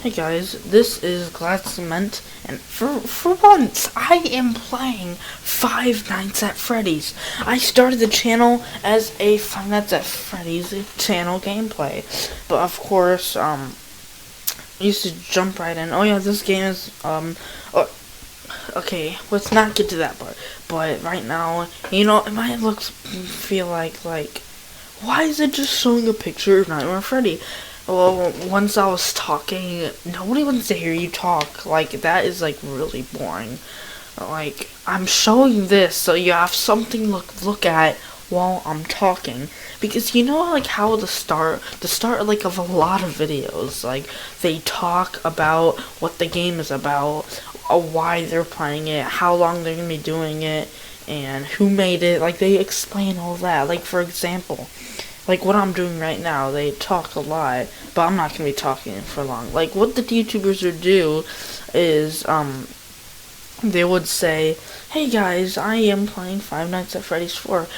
Hey guys, this is Glad Cement, and for once, I am playing Five Nights at Freddy's. I started the channel as a Five Nights at Freddy's channel gameplay, but of course, I used to jump right in. Oh yeah, this game is, okay, let's not get to that part, but right now, it might feel like, why is it just showing a picture of Nightmare Freddy? Well, once I was talking, nobody wants to hear you talk. Like, that is, really boring. Like, I'm showing this so you have something to look at while I'm talking. Because how the start, of a lot of videos, they talk about what the game is about, why they're playing it, how long they're going to be doing it, and who made it. Like, they explain all that. Like, for example, like what I'm doing right now, they talk a lot, but I'm not gonna be talking for long. Like what the YouTubers would do is, they would say, "Hey guys, I am playing Five Nights at Freddy's 4.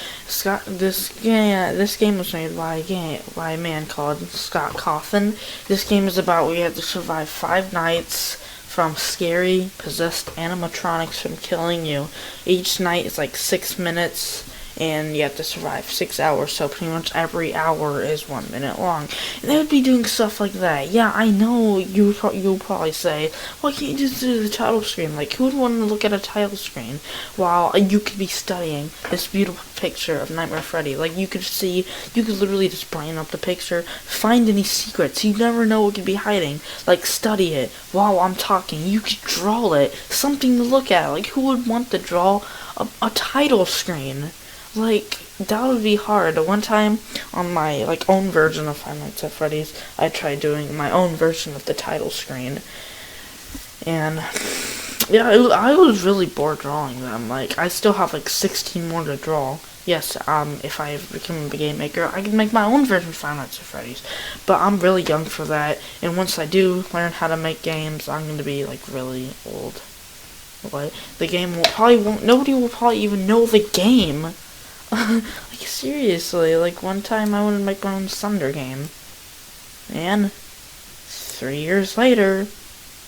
This game was made by a man called Scott Cawthon. This game is about we have to survive 5 nights from scary, possessed animatronics from killing you. Each night is like 6 minutes." And you have to survive 6 hours, so pretty much every hour is 1 minute long. And they would be doing stuff like that. Yeah, I know you'll probably say, why can't you just do the title screen? Like, who would want to look at a title screen while you could be studying this beautiful picture of Nightmare Freddy? Like, you could literally just brighten up the picture, find any secrets. You never know what could be hiding. Like, study it while I'm talking. You could draw it, something to look at. Like, who would want to draw a title screen? Like, that would be hard. One time, on my, own version of Five Nights at Freddy's, I tried doing my own version of the title screen. And, yeah, I was really bored drawing them. Like, I still have, 16 more to draw. Yes, if I become a game maker, I can make my own version of Five Nights at Freddy's. But I'm really young for that, and once I do learn how to make games, I'm going to be, really old. What? The game nobody will probably even know the game. Seriously, one time I wanted to make my own Thunder game. And 3 years later,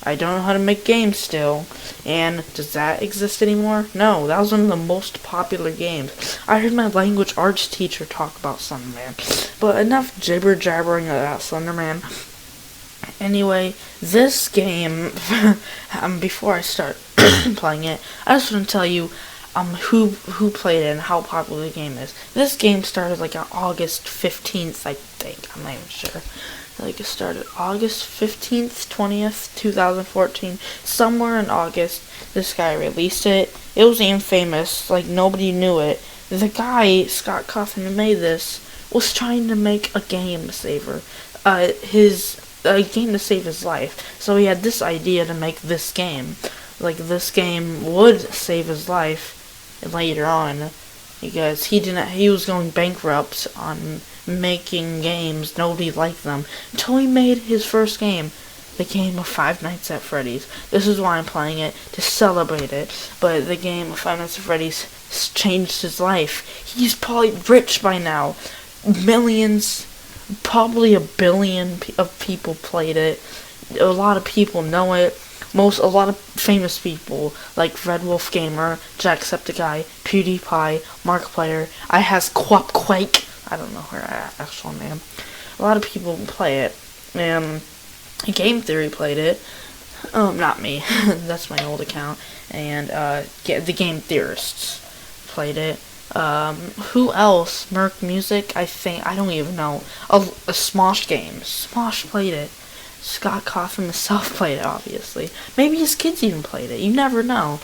I don't know how to make games still. And does that exist anymore? No, that was one of the most popular games. I heard my language arts teacher talk about Slenderman. But enough jibber-jabbering about Slenderman. Anyway, this game, before I start playing it, I just want to tell you who played it and how popular the game is. This game started on August 15th, I think. I'm not even sure. It started August 15th, 20th, 2014. Somewhere in August, this guy released it. It was even famous. Nobody knew it. The guy, Scott Cawthon, who made this, was trying to make a game saver. A game to save his life. So he had this idea to make this game. This game would save his life later on, because he was going bankrupt on making games. Nobody liked them until he made his first game, the game of Five Nights at Freddy's. This is why I'm playing it, to celebrate it. But the game of Five Nights at Freddy's changed his life. He's probably rich by now. Millions, probably 1 billion of people played it. A lot of people know it. A lot of famous people, like Red Wolf Gamer, Jacksepticeye, PewDiePie, Markiplier, I has Quake, I don't know her actual name. A lot of people play it, and Game Theory played it. Not me, that's my old account, and the Game Theorists played it. Who else? Merc Music, I don't even know. A Smosh game. Smosh played it. Scott Cawthon himself played it, obviously. Maybe his kids even played it. You never know.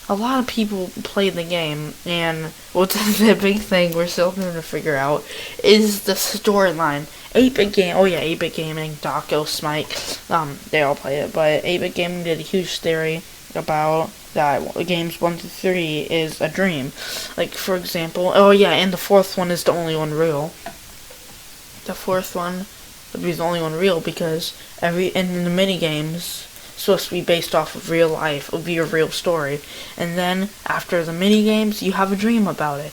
A lot of people played the game, and what's the big thing we're still trying to figure out is the storyline. 8-Bit Game, 8-Bit Gaming, Daco, Smite, they all play it, but 8-Bit Gaming did a huge theory about that games 1 through 3 is a dream. For example, and the 4th one is the only one real. The 4th one would be the only one real, because in the mini games supposed to be based off of real life. It would be a real story, and then after the mini games, you have a dream about it.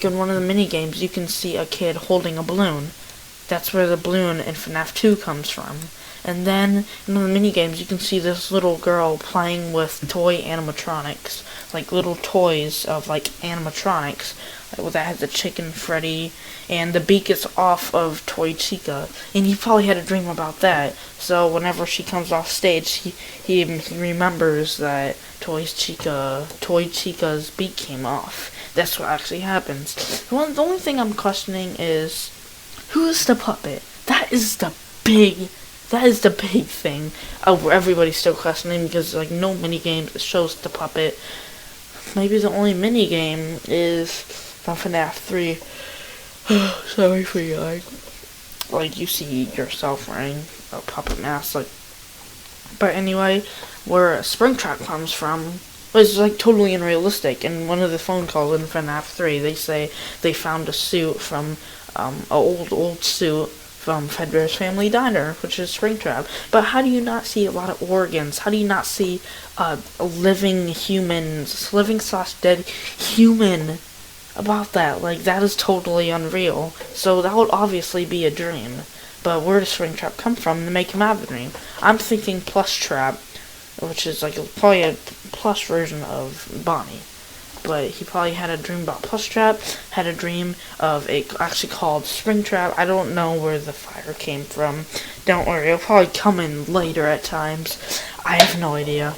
In one of the mini games, you can see a kid holding a balloon. That's where the balloon in FNAF 2 comes from. And then in the mini games, you can see this little girl playing with toy animatronics, like little toys of like animatronics. That has a chicken Freddy, and the beak is off of Toy Chica, and he probably had a dream about that. So whenever she comes off stage, he remembers that Toy Chica's beak came off. That's what actually happens. The only thing I'm questioning is, who is the puppet? That is the big thing. Everybody's still questioning, because like no mini game shows the puppet. Maybe the only mini game is from FNAF 3. Sorry for yawning. Like you see yourself wearing a puppet mask, like. But anyway, where Springtrap comes from was like totally unrealistic. In one of the phone calls in FNAF 3, they say they found a suit from an old suit from Fredbear's Family Diner, which is Springtrap. But how do you not see a lot of organs? How do you not see living / dead human about that? Like, that is totally unreal. So that would obviously be a dream. But where does Springtrap come from to make him have a dream? I'm thinking Plush Trap, which is like probably a plush version of Bonnie. But he probably had a dream about Plush Trap, had a dream of it actually called Springtrap. I don't know where the fire came from. Don't worry, it'll probably come in later at times. I have no idea.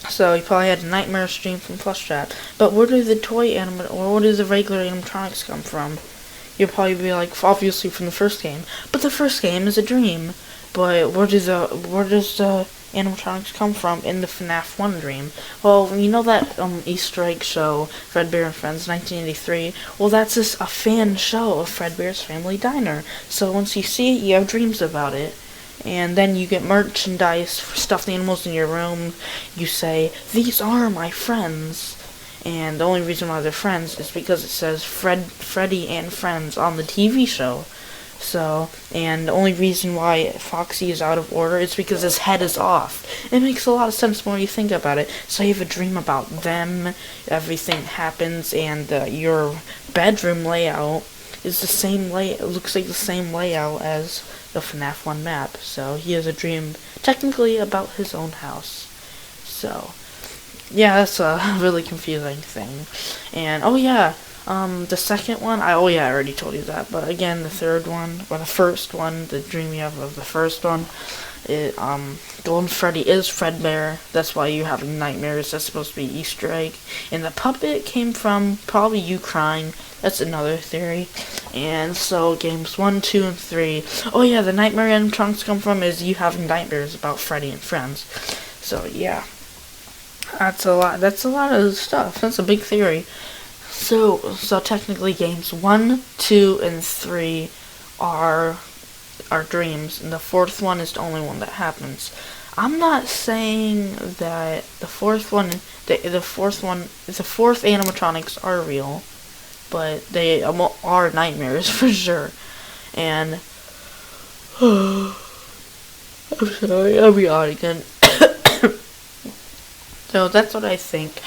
So he probably had a nightmare dream from Plush Trap. But where do the where do the regular animatronics come from? You'll probably be like, obviously from the first game. But the first game is a dream. But where does the animatronics come from in the FNAF 1 dream? Well, you know that Easter egg show, Fredbear and Friends, 1983? Well, that's just a fan show of Fredbear's Family Diner. So once you see it, you have dreams about it. And then you get merchandise for stuffed animals in your room. You say, "These are my friends." And the only reason why they're friends is because it says Freddy and Friends on the TV show. So, and the only reason why Foxy is out of order is because his head is off. It makes a lot of sense when you think about it. So you have a dream about them, everything happens, and your bedroom layout is the same it looks like the same layout as the FNAF 1 map. So he has a dream, technically, about his own house. So, yeah, that's a really confusing thing. And, oh yeah, the second one, I already told you that, but again, the third one, or the first one, the dream you have of the first one, Golden Freddy is Fredbear. That's why you're having nightmares. That's supposed to be Easter egg. And the puppet came from probably you crying. That's another theory. And so games 1, 2, and 3. Oh yeah, the nightmare animatronics come from is you having nightmares about Freddy and Friends. So yeah, that's a lot. That's a lot of stuff. That's a big theory. So technically, games 1, 2, and 3 are dreams, and the fourth one is the only one that happens. I'm not saying that the fourth animatronics are real, but they are nightmares for sure. And I'm sorry, I'll be on again. So that's what I think.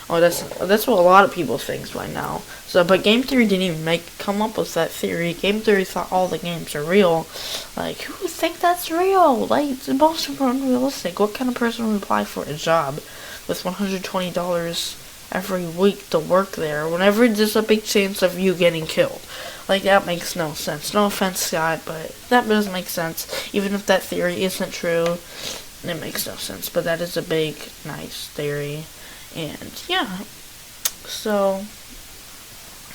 Oh, that's what a lot of people think right now. So, but Game Theory didn't even come up with that theory. Game Theory thought all the games are real. Like, who would think that's real? Like, it's most unrealistic. What kind of person would apply for a job with $120 every week to work there whenever there's a big chance of you getting killed? Like, that makes no sense. No offense, Scott, but that does make sense. Even if that theory isn't true, it makes no sense. But that is a big, nice theory. And yeah, so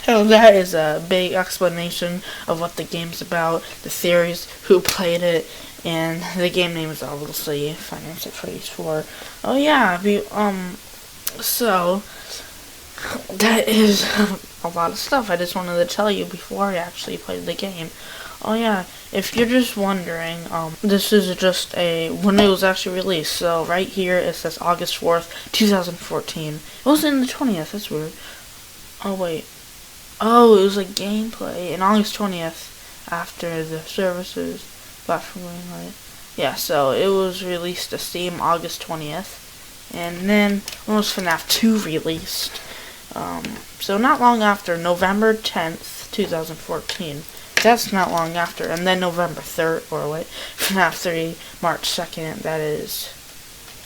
that is a big explanation of what the game's about, the theories, who played it, and the game name is obviously Final Fantasy Freddys 4. Oh yeah, so that is a lot of stuff I just wanted to tell you before I actually played the game. Oh yeah, if you're just wondering, this is just when it was actually released. So right here it says August 4th, 2014. It wasn't in the 20th, that's weird. Oh wait. Oh, it was like gameplay in August 20th after the services platform. Yeah, so it was released to Steam August 20th. And then when was FNAF 2 released? So not long after, November 10th, 2014. that's not long after. And then November 3rd, or wait, FNAF 3, March 2nd, that is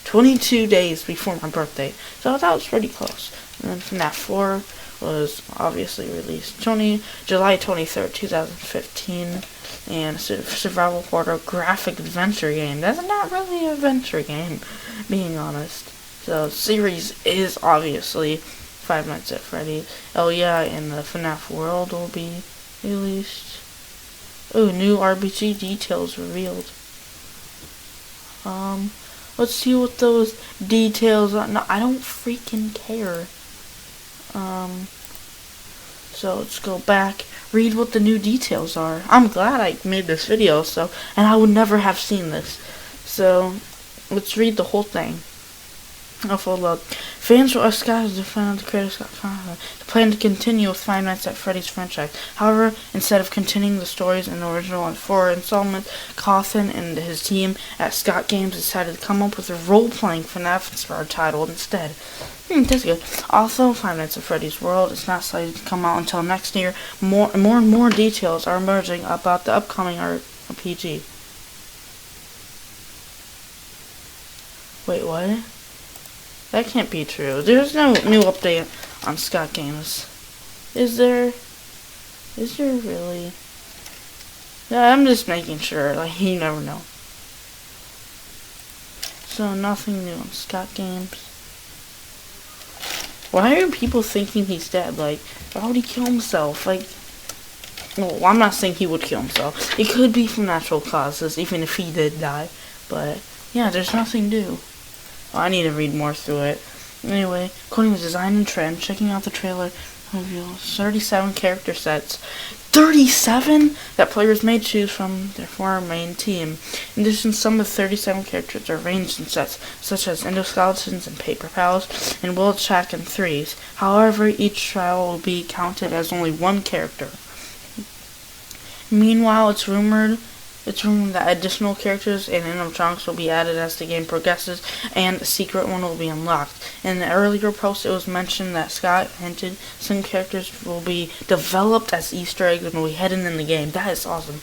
22 days before my birthday. So that was pretty close. And then FNAF 4 was obviously released July 23rd, 2015. And it's a survival horror graphic adventure game. That's not really an adventure game, being honest. So series is obviously Five Nights at Freddy's. Oh yeah, and the FNAF world will be released. Oh, new RPG details revealed. Let's see what those details are. No, I don't freaking care. So let's go back, read what the new details are. I'm glad I made this video, and I would never have seen this. So let's read the whole thing. I'll follow up. Fans were ecstatic to find out the creators got found. The plan to continue with Five Nights at Freddy's franchise. However, instead of continuing the stories in the original and 4 installments, Cawthon and his team at Scott Games decided to come up with a role-playing FNAF-inspired title instead. That's good. Also, Five Nights at Freddy's World is not slated to come out until next year. More and more details are emerging about the upcoming RPG. Wait, what? That can't be true. There's no new update on Scott Games. Is there? Is there really? Yeah, I'm just making sure. Like, you never know. So, nothing new on Scott Games. Why are people thinking he's dead? Like, why would he kill himself? Like, well, I'm not saying he would kill himself. It could be from natural causes, even if he did die. But, yeah, there's nothing new. Well, I need to read more through it. Anyway, according to Design and Trend, checking out the trailer reveals 37 character sets. 37 that players may choose from their former main team. In addition, some of the 37 characters are arranged in sets, such as endoskeletons and paper pals, and will attack in threes. However, each trial will be counted as only one character. Meanwhile, it's rumored that additional characters and animatronics will be added as the game progresses, and a secret one will be unlocked. In an earlier post, it was mentioned that Scott hinted some characters will be developed as Easter eggs and will be hidden in the game. That is awesome.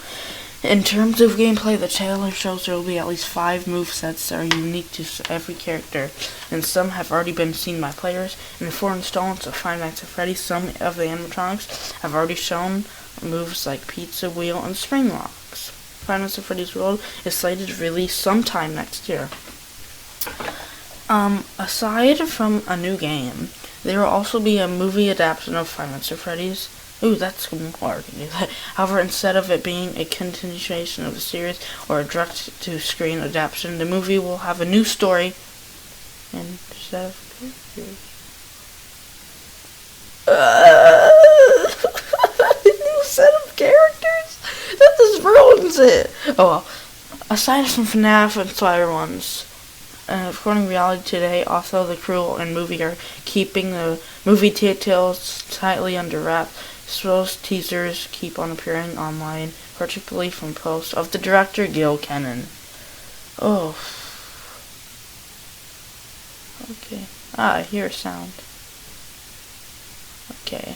In terms of gameplay, the trailer shows there will be at least 5 movesets that are unique to every character, and some have already been seen by players. In the 4 installments of Five Nights at Freddy's, some of the animatronics have already shown moves like Pizza Wheel and Spring Locks. Five Nights at Freddy's World is slated to release sometime next year. Aside from a new game, there will also be a movie adaptation of Five Nights at Freddy's. Ooh, that's hard to do that. However, instead of it being a continuation of the series or a direct-to-screen adaptation, the movie will have a new story and set of characters. New set of characters? That just ruins it. Oh well. Aside from FNAF and Slider ones, according to Reality Today, also the crew and movie are keeping the movie details tightly under wraps. Those teasers keep on appearing online, particularly from posts of the director Gil Kennan. Oh. Okay. I hear a sound. Okay.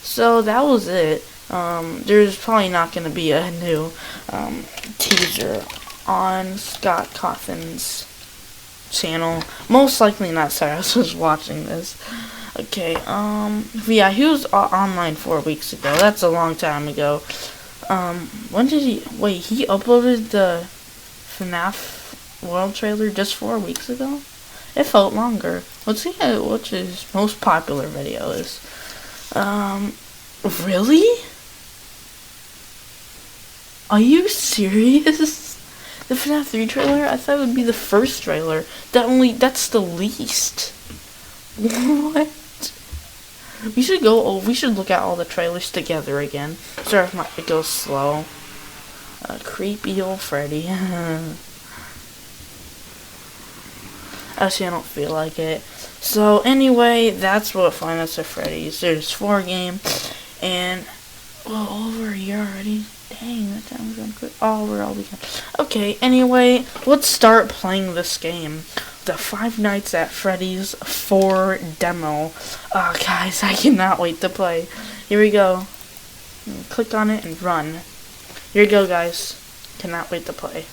So that was it. There's probably not going to be a new teaser on Scott Cawthon's channel. Most likely not. Sorry, I was watching this. Okay, yeah, he was online 4 weeks ago. That's a long time ago. When did he uploaded the FNAF World trailer just 4 weeks ago? It felt longer. Let's see what his most popular video is. Really? Are you serious? The FNAF 3 trailer? I thought it would be the first trailer. That's the least. What? We should look at all the trailers together again. Sorry if it goes slow. Creepy old Freddy. Actually, I don't feel like it. So, anyway, that's what Five Nights at Freddy's. There's 4 games, and, well, over a year already. Dang, that time's going quick. Oh, we're all weekend. Okay, anyway, let's start playing this game. The Five Nights at Freddy's 4 demo. Oh, guys, I cannot wait to play. Here we go. Click on it and run. Here you go, guys. Cannot wait to play.